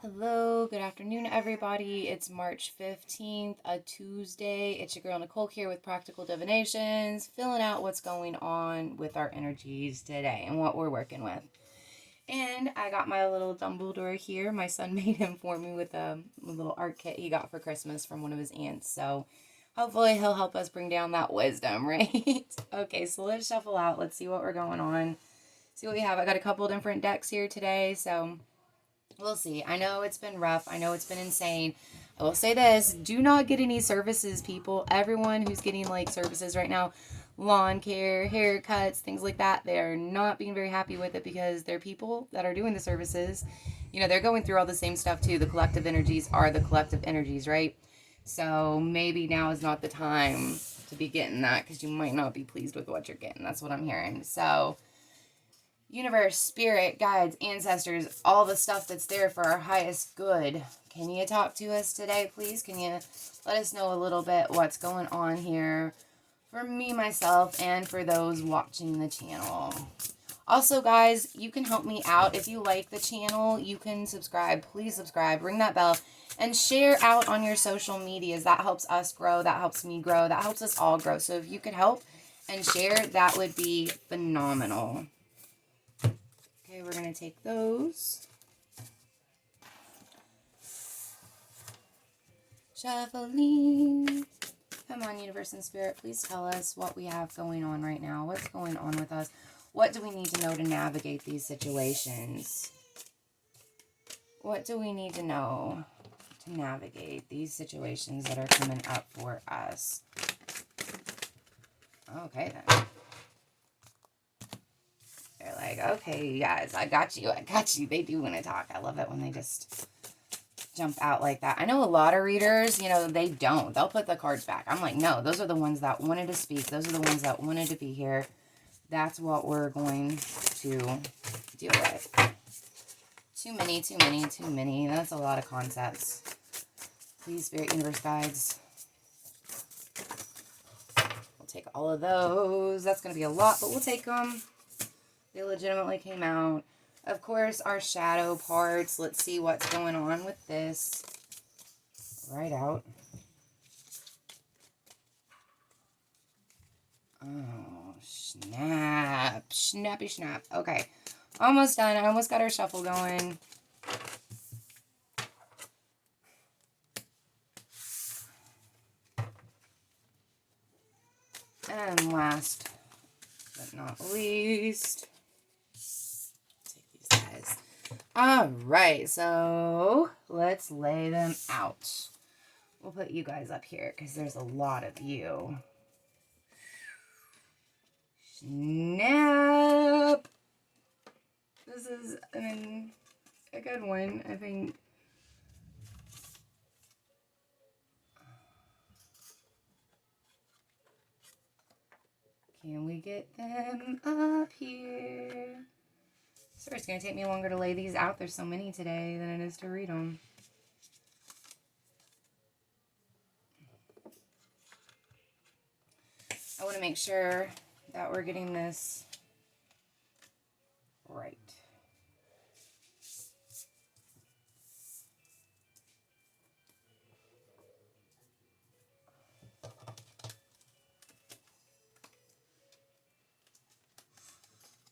Hello, good afternoon, everybody. It's March 15th, a Tuesday. It's your girl Nicole here with Practical Divinations, filling out what's going on with our energies today and what we're working with. And I got my little Dumbledore here. My son made him for me with a little art kit he got for Christmas from one of his aunts. So hopefully he'll help us bring down that wisdom, right? Okay, so let's shuffle out. Let's see what we're going on. See what we have. I got a couple different decks here today, so we'll see. I know it's been rough. I know it's been insane. I will say this, do not get any services, people. Everyone who's getting like services right now, lawn care, haircuts, things like that, they're not being very happy with it because they're people that are doing the services. You know, they're going through all the same stuff too. The collective energies are the collective energies, right? So maybe now is not the time to be getting that because you might not be pleased with what you're getting. That's what I'm hearing. So universe, spirit, guides, ancestors, all the stuff that's there for our highest good. Can you talk to us today, please? Can you let us know a little bit what's going on here for me, myself, and for those watching the channel? Also, guys, you can help me out. If you like the channel, you can subscribe. Please subscribe. Ring that bell. And share out on your social medias. That helps us grow. That helps me grow. That helps us all grow. So if you could help and share, that would be phenomenal. Okay, we're going to take those. Shuffling. Come on, universe and spirit, please tell us what we have going on right now. What's going on with us? What do we need to know to navigate these situations? What do we need to know to navigate these situations that are coming up for us? Okay, then. They're like, okay, guys, I got you. I got you. They do want to talk. I love it when they just jump out like that. I know a lot of readers, you know, they don't. They'll put the cards back. I'm like, no, those are the ones that wanted to speak. Those are the ones that wanted to be here. That's what we're going to deal with. Too many, too many, too many. That's a lot of concepts. Please, Spirit, Universe, Guides. We'll take all of those. That's going to be a lot, but we'll take them. They legitimately came out. Of course, our shadow parts. Let's see what's going on with this. Right out. Oh, snap. Snappy snap. Okay. Almost done. I almost got our shuffle going. And last but not least, take these guys. All right, so let's lay them out. We'll put you guys up here because there's a lot of you. Snap. This is a good one, I think. Can we get them up here? Sorry, it's going to take me longer to lay these out. There's so many today than it is to read them. I want to make sure that we're getting this right.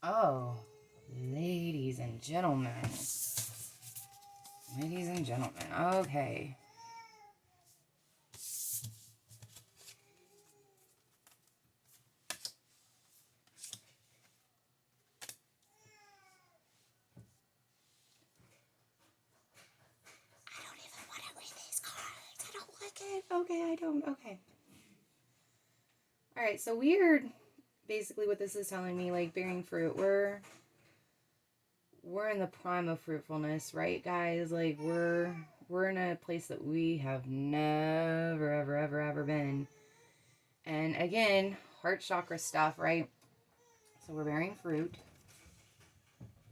Oh, ladies and gentlemen. Ladies and gentlemen, okay. I don't even want to read these cards. I don't like it. Okay, I don't. Okay. All right, so weird. Basically, what this is telling me, like bearing fruit, we're in the prime of fruitfulness, right, guys? Like we're in a place that we have never, ever been. And again, heart chakra stuff, right? So we're bearing fruit.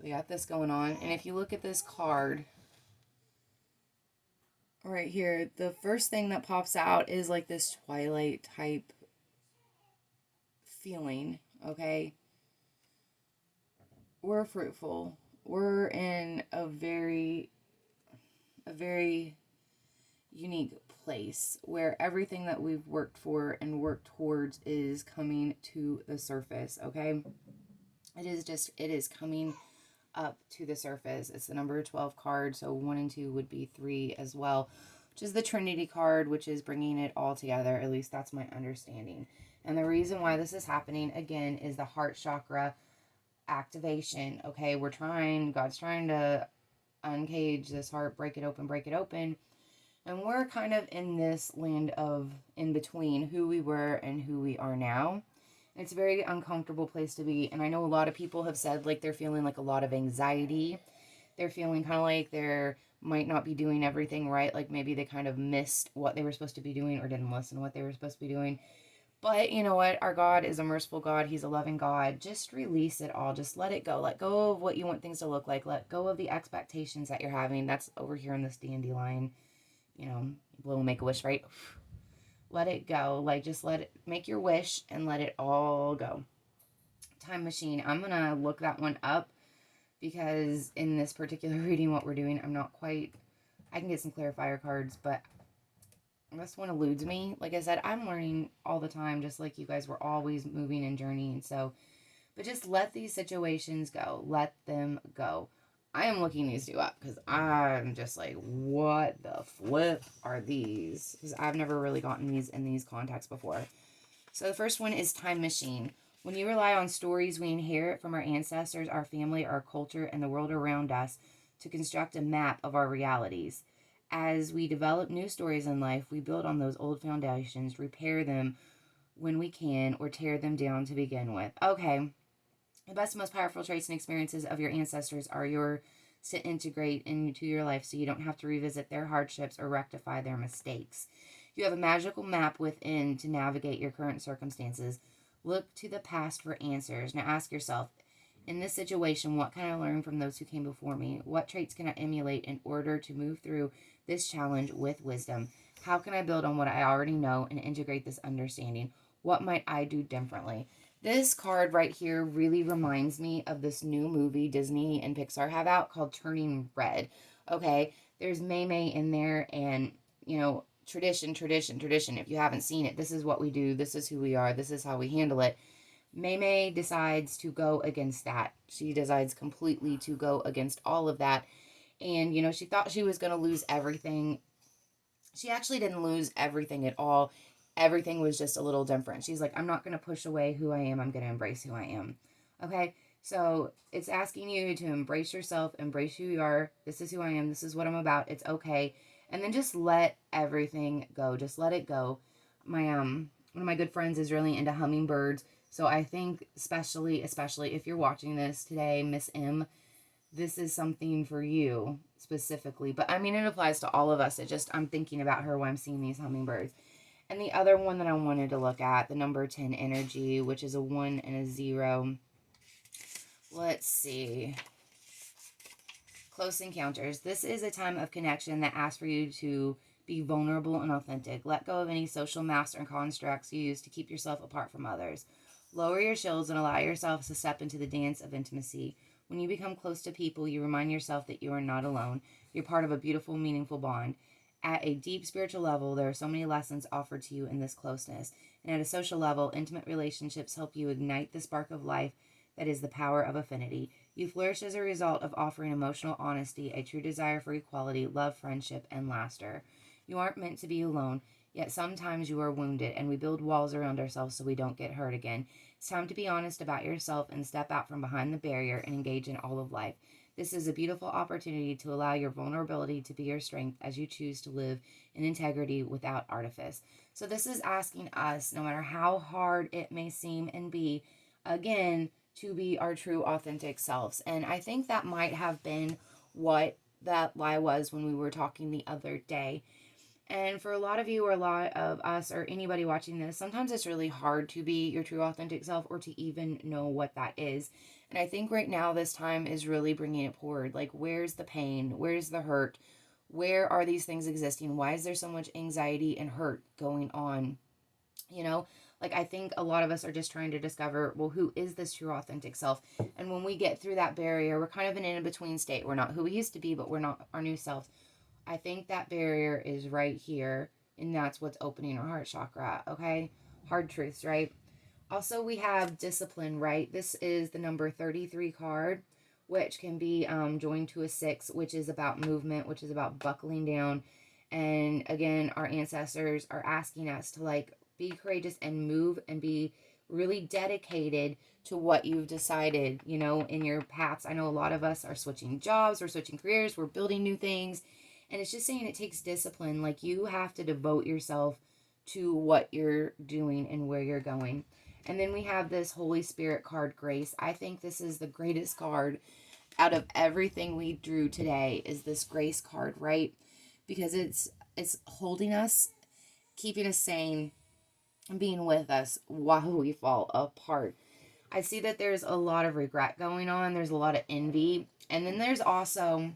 We got this going on, and if you look at this card right here, the first thing that pops out is like this twilight type feeling, okay? We're fruitful. We're in a very very unique place where everything that we've worked for and worked towards is coming to the surface, okay? It is coming up to the surface. It's the number 12 card, so 1 and 2 would be 3 as well, which is the Trinity card, which is bringing it all together. At least that's my understanding. And the reason why this is happening, again, is the heart chakra activation, okay? God's trying to uncage this heart, break it open. And we're kind of in this land of in between who we were and who we are now. It's a very uncomfortable place to be. And I know a lot of people have said like they're feeling like a lot of anxiety. They're feeling kind of like they're might not be doing everything right. Like maybe they kind of missed what they were supposed to be doing or didn't listen to what they were supposed to be doing. But you know what? Our God is a merciful God. He's a loving God. Just release it all. Just let it go. Let go of what you want things to look like. Let go of the expectations that you're having. That's over here in this dandelion. You know, blow make a wish, right? Let it go. Like, just let it, make your wish and let it all go. Time machine. I'm going to look that one up because in this particular reading, what we're doing, I'm not quite, I can get some clarifier cards, but this one eludes me. Like I said, I'm learning all the time, just like you guys were always moving and journeying. So, but just let these situations go. Let them go. I am looking these two up because I'm just like, what the flip are these? Because I've never really gotten these in these contexts before. So the first one is time machine. When you rely on stories we inherit from our ancestors, our family, our culture, and the world around us to construct a map of our realities. As we develop new stories in life, we build on those old foundations, repair them when we can, or tear them down to begin with. Okay. The best, most powerful traits and experiences of your ancestors are yours to integrate into your life so you don't have to revisit their hardships or rectify their mistakes. You have a magical map within to navigate your current circumstances. Look to the past for answers. Now ask yourself, in this situation, what can I learn from those who came before me? What traits can I emulate in order to move through this challenge with wisdom? How can I build on what I already know and integrate this understanding? What might I do differently? This card right here really reminds me of this new movie Disney and Pixar have out called Turning Red. Okay, there's May May in there and, you know, tradition. If you haven't seen it, this is what we do. This is who we are. This is how we handle it. May May decides to go against that. She decides completely to go against all of that. And, you know, she thought she was going to lose everything. She actually didn't lose everything at all. Everything was just a little different. She's like, I'm not going to push away who I am. I'm going to embrace who I am. Okay? So it's asking you to embrace yourself, embrace who you are. This is who I am. This is what I'm about. It's okay. And then just let everything go. Just let it go. My one of my good friends is really into hummingbirds. So I think especially if you're watching this today, Miss M, this is something for you specifically. But I mean, it applies to all of us. I'm thinking about her when I'm seeing these hummingbirds. And the other one that I wanted to look at, the number 10 energy, which is a 1 and a 0. Let's see. Close encounters. This is a time of connection that asks for you to be vulnerable and authentic. Let go of any social masks or constructs you use to keep yourself apart from others. Lower your shields and allow yourself to step into the dance of intimacy. When you become close to people, you remind yourself that you are not alone. You're part of a beautiful, meaningful bond. At a deep spiritual level, there are so many lessons offered to you in this closeness. And at a social level, intimate relationships help you ignite the spark of life that is the power of affinity. You flourish as a result of offering emotional honesty, a true desire for equality, love, friendship, and laughter. You aren't meant to be alone, yet sometimes you are wounded, and we build walls around ourselves so we don't get hurt again. It's time to be honest about yourself and step out from behind the barrier and engage in all of life. This is a beautiful opportunity to allow your vulnerability to be your strength as you choose to live in integrity without artifice. So this is asking us, no matter how hard it may seem and be, again, to be our true authentic selves. And I think that might have been what that lie was when we were talking the other day. And for a lot of you or a lot of us or anybody watching this, sometimes it's really hard to be your true authentic self or to even know what that is. And I think right now this time is really bringing it forward. Like, where's the pain? Where's the hurt? Where are these things existing? Why is there so much anxiety and hurt going on? You know, like I think a lot of us are just trying to discover, well, who is this true authentic self? And when we get through that barrier, we're kind of in an in-between state. We're not who we used to be, but we're not our new selves. I think that barrier is right here, and that's what's opening our heart chakra, okay? Hard truths, right? Also, we have discipline, right? This is the number 33 card, which can be joined to a 6, which is about movement, which is about buckling down. And again, our ancestors are asking us to like be courageous and move and be really dedicated to what you've decided, you know, in your paths. I know a lot of us are switching jobs, we're switching careers, we're building new things. And it's just saying it takes discipline. Like you have to devote yourself to what you're doing and where you're going. And then we have this Holy Spirit card, Grace. I think this is the greatest card out of everything we drew today is this Grace card, right? Because it's holding us, keeping us sane, and being with us while we fall apart. I see that there's a lot of regret going on. There's a lot of envy. And then there's also,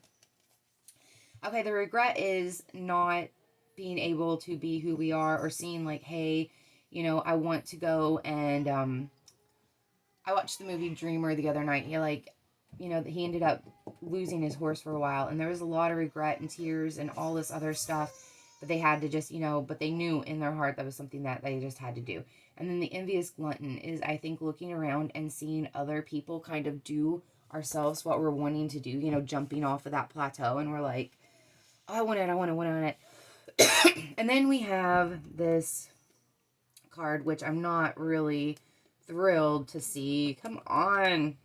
okay, the regret is not being able to be who we are or seeing like, hey, you know, I want to go and I watched the movie Dreamer the other night. He like, you know, he ended up losing his horse for a while, and there was a lot of regret and tears and all this other stuff. But they had to just, you know, but they knew in their heart that was something that they just had to do. And then the envious glutton is, I think, looking around and seeing other people kind of do ourselves what we're wanting to do, you know, jumping off of that plateau, and we're like, oh, I want it, I want to win on it. And then we have this card, which I'm not really thrilled to see. Come on.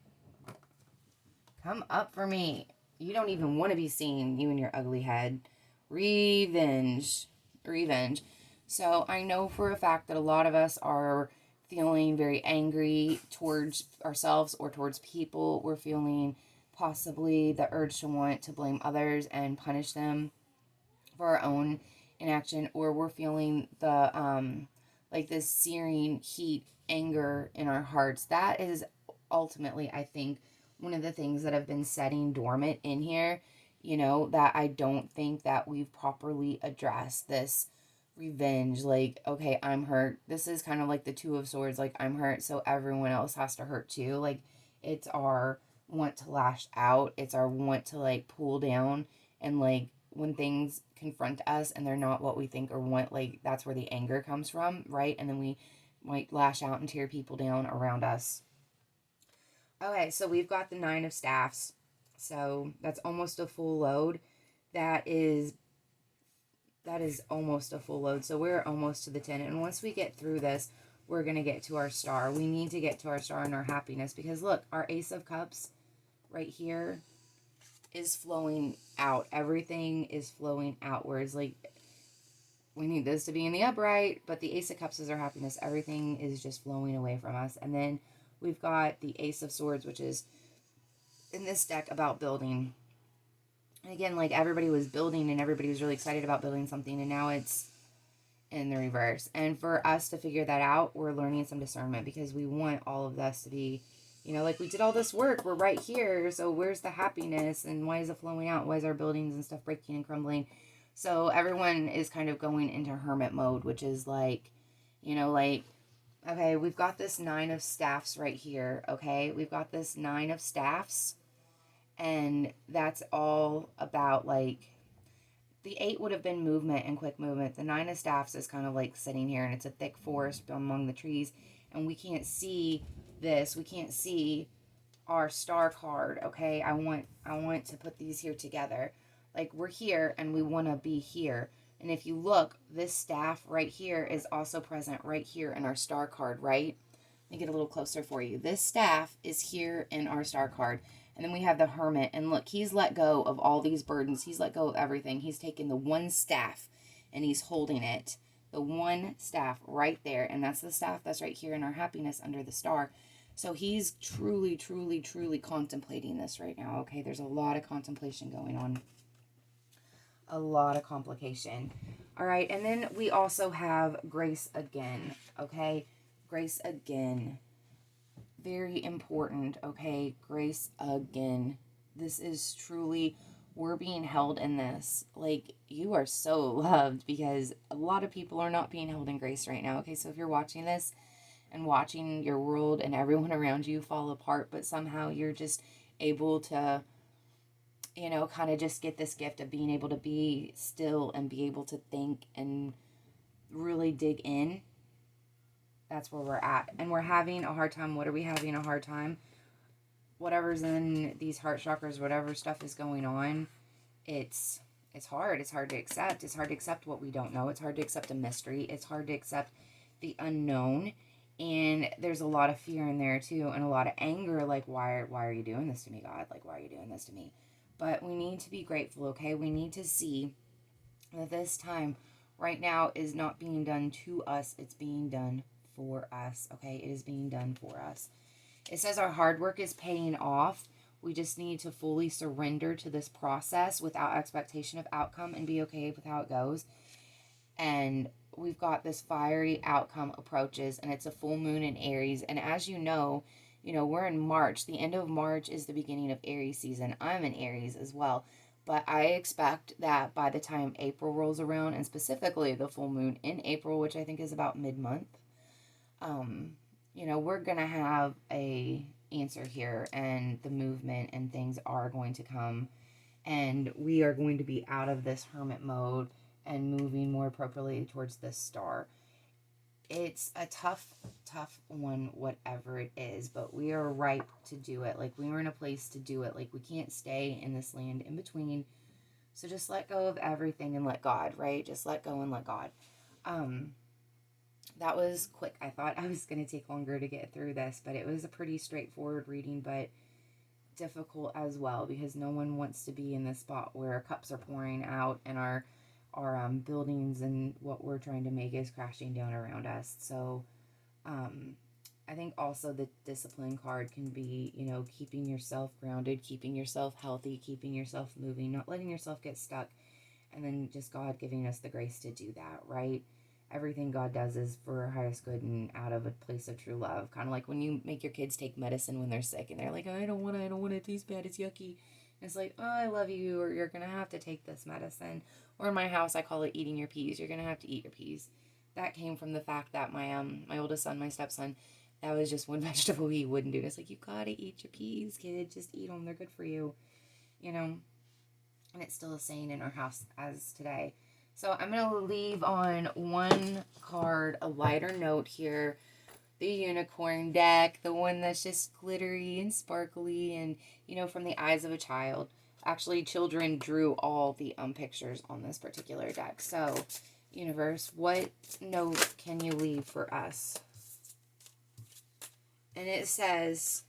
Come up for me. You don't even want to be seen, you and your ugly head. Revenge. Revenge. So I know for a fact that a lot of us are feeling very angry towards ourselves or towards people. We're feeling possibly the urge to want to blame others and punish them for our own inaction, or we're feeling the like this searing heat, anger in our hearts. That is ultimately, I think, one of the things that have been setting dormant in here, you know, that I don't think that we've properly addressed. This revenge, like, okay, I'm hurt. This is kind of like the Two of Swords, like, I'm hurt, so everyone else has to hurt too. Like, it's our want to lash out, it's our want to like pull down, and like when things confront us and they're not what we think or want, like that's where the anger comes from, right? And then we might lash out and tear people down around us. Okay, so we've got the Nine of Staffs. So that's almost a full load. That is almost a full load. So we're almost to the 10. And once we get through this, we're going to get to our star. We need to get to our star and our happiness, because look, our Ace of Cups right here is flowing out. Everything is flowing outwards. Like, we need this to be in the upright, but the Ace of Cups is our happiness. Everything is just flowing away from us. And then we've got the Ace of Swords, which is in this deck about building. And again, like everybody was building and everybody was really excited about building something, and now it's in the reverse. And for us to figure that out, we're learning some discernment, because we want all of this to be, you know, like we did all this work, we're right here, so where's the happiness, and why is it flowing out? Why is our buildings and stuff breaking and crumbling? So everyone is kind of going into hermit mode, which is like, you know, like, okay, we've got this Nine of Staffs right here, okay? We've got this Nine of Staffs, and that's all about, like, the 8 would have been movement and quick movement. The Nine of Staffs is kind of like sitting here, and it's a thick forest among the trees, and we can't see this. We can't see our star card, okay? I want to put these here together. Like, we're here, and we want to be here. And if you look, this staff right here is also present right here in our star card, right? Let me get a little closer for you. This staff is here in our star card. And then we have the Hermit. And look, he's let go of all these burdens. He's let go of everything. He's taken the one staff and he's holding it. The one staff right there. And that's the staff that's right here in our happiness under the star. So he's truly, truly, truly contemplating this right now. Okay, there's a lot of contemplation going on. A lot of complication. All right, and then we also have Grace again. Okay, Grace again. Very important, okay? Grace again. This is truly, we're being held in this. Like, you are so loved, because a lot of people are not being held in grace right now, okay? So if you're watching this and watching your world and everyone around you fall apart, but somehow you're just able to kind of just get this gift of being able to be still and be able to think and really dig in. That's where we're at. And we're having a hard time. What are we having a hard time? Whatever's in these heart chakras, whatever stuff is going on, it's hard. It's hard to accept. It's hard to accept what we don't know. It's hard to accept a mystery. It's hard to accept the unknown. And there's a lot of fear in there too, and a lot of anger, like, why are you doing this to me, God? Like, why are you doing this to me? But we need to be grateful, okay? We need to see that this time right now is not being done to us. It's being done for us, okay? It is being done for us. It says our hard work is paying off. We just need to fully surrender to this process without expectation of outcome and be okay with how it goes. And we've got this fiery outcome approaches, and it's a full moon in Aries. And as you know, we're in March. The end of March is the beginning of Aries season. I'm in Aries as well. But I expect that by the time April rolls around, and specifically the full moon in April, which I think is about mid-month, we're going to have a answer here, and the movement and things are going to come, and we are going to be out of this hermit mode and moving more appropriately towards this star. It's a tough one, whatever it is, but we are ripe to do it. Like, we were in a place to do it. Like, we can't stay in this land in between. So just let go of everything and let God, right? Just let go and let God. That was quick. I thought I was going to take longer to get through this, but it was a pretty straightforward reading, but difficult as well, because no one wants to be in this spot where our cups are pouring out and our buildings and what we're trying to make is crashing down around us. So I think also the discipline card can be, keeping yourself grounded, keeping yourself healthy, keeping yourself moving, not letting yourself get stuck, and then just God giving us the grace to do that, right? Everything God does is for our highest good and out of a place of true love. Kind of like when you make your kids take medicine when they're sick and they're like, I don't want to, it tastes bad, it's yucky. And it's like, oh, I love you, or you're going to have to take this medicine. Or in my house, I call it eating your peas. You're going to have to eat your peas. That came from the fact that my oldest son, my stepson, that was just one vegetable he wouldn't do. It's like, you got to eat your peas, kid. Just eat them. They're good for you. And it's still a saying in our house as today. So I'm going to leave on one card, a lighter note here. The unicorn deck, the one that's just glittery and sparkly and, from the eyes of a child. Actually, children drew all the pictures on this particular deck. So, universe, what note can you leave for us? And it says,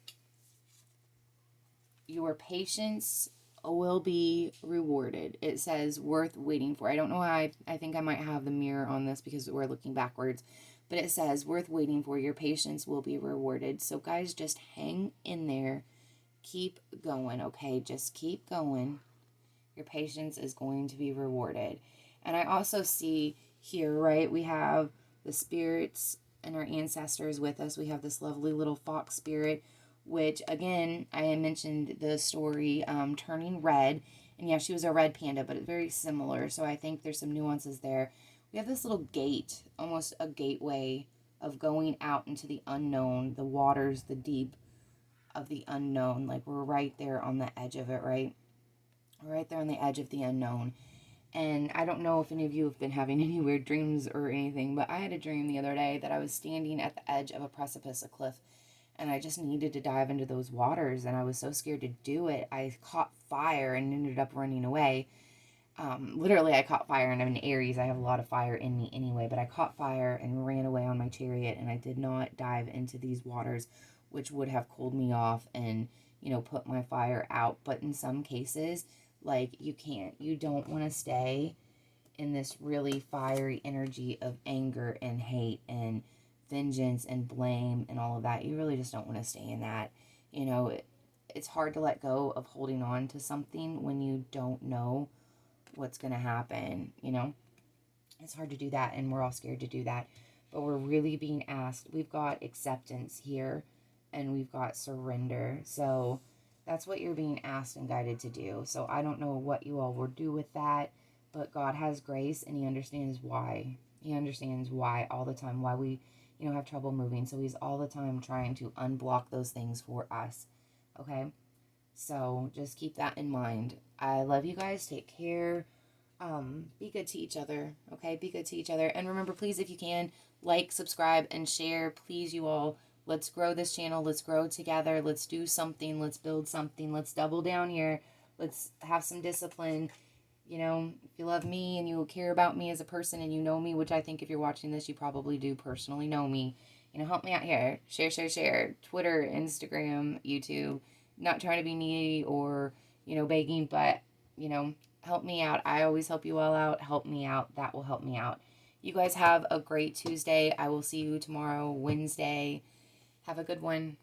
your patience will be rewarded. It says worth waiting for. I don't know how I think I might have the mirror on this because we're looking backwards. But it says, worth waiting for, your patience will be rewarded. So guys, just hang in there. Keep going, okay? Just keep going. Your patience is going to be rewarded. And I also see here, right, we have the spirits and our ancestors with us. We have this lovely little fox spirit, which, again, I mentioned the story Turning Red. And yeah, she was a red panda, but it's very similar. So I think there's some nuances there. We have this little gate, almost a gateway of going out into the unknown, the waters, the deep of the unknown. Like, we're right there on the edge of it, right? We're right there on the edge of the unknown. And I don't know if any of you have been having any weird dreams or anything, but I had a dream the other day that I was standing at the edge of a precipice, a cliff, and I just needed to dive into those waters, and I was so scared to do it. I caught fire and ended up running away. Literally, I caught fire, and I'm in Aries. I have a lot of fire in me anyway, but I caught fire and ran away on my chariot, and I did not dive into these waters, which would have cooled me off and, put my fire out. But in some cases, like, you don't want to stay in this really fiery energy of anger and hate and vengeance and blame and all of that. You really just don't want to stay in that. It's hard to let go of holding on to something when you don't know what's going to happen. It's hard to do that, and we're all scared to do that, but we're really being asked. We've got acceptance here, and we've got surrender. So that's what you're being asked and guided to do. So I don't know what you all will do with that, but God has grace, and he understands why. He understands why all the time, why we have trouble moving. So he's all the time trying to unblock those things for us. Okay. So just keep that in mind. I love you guys. Take care. Be good to each other. Okay, be good to each other. And remember, please, if you can, like, subscribe, and share. Please, you all. Let's grow this channel. Let's grow together. Let's do something. Let's build something. Let's double down here. Let's have some discipline. You know, if you love me and you care about me as a person and you know me, which I think if you're watching this, you probably do personally know me, help me out here. Share, share, share. Twitter, Instagram, YouTube. Not trying to be needy or, begging, but, help me out. I always help you all out. Help me out. That will help me out. You guys have a great Tuesday. I will see you tomorrow, Wednesday. Have a good one.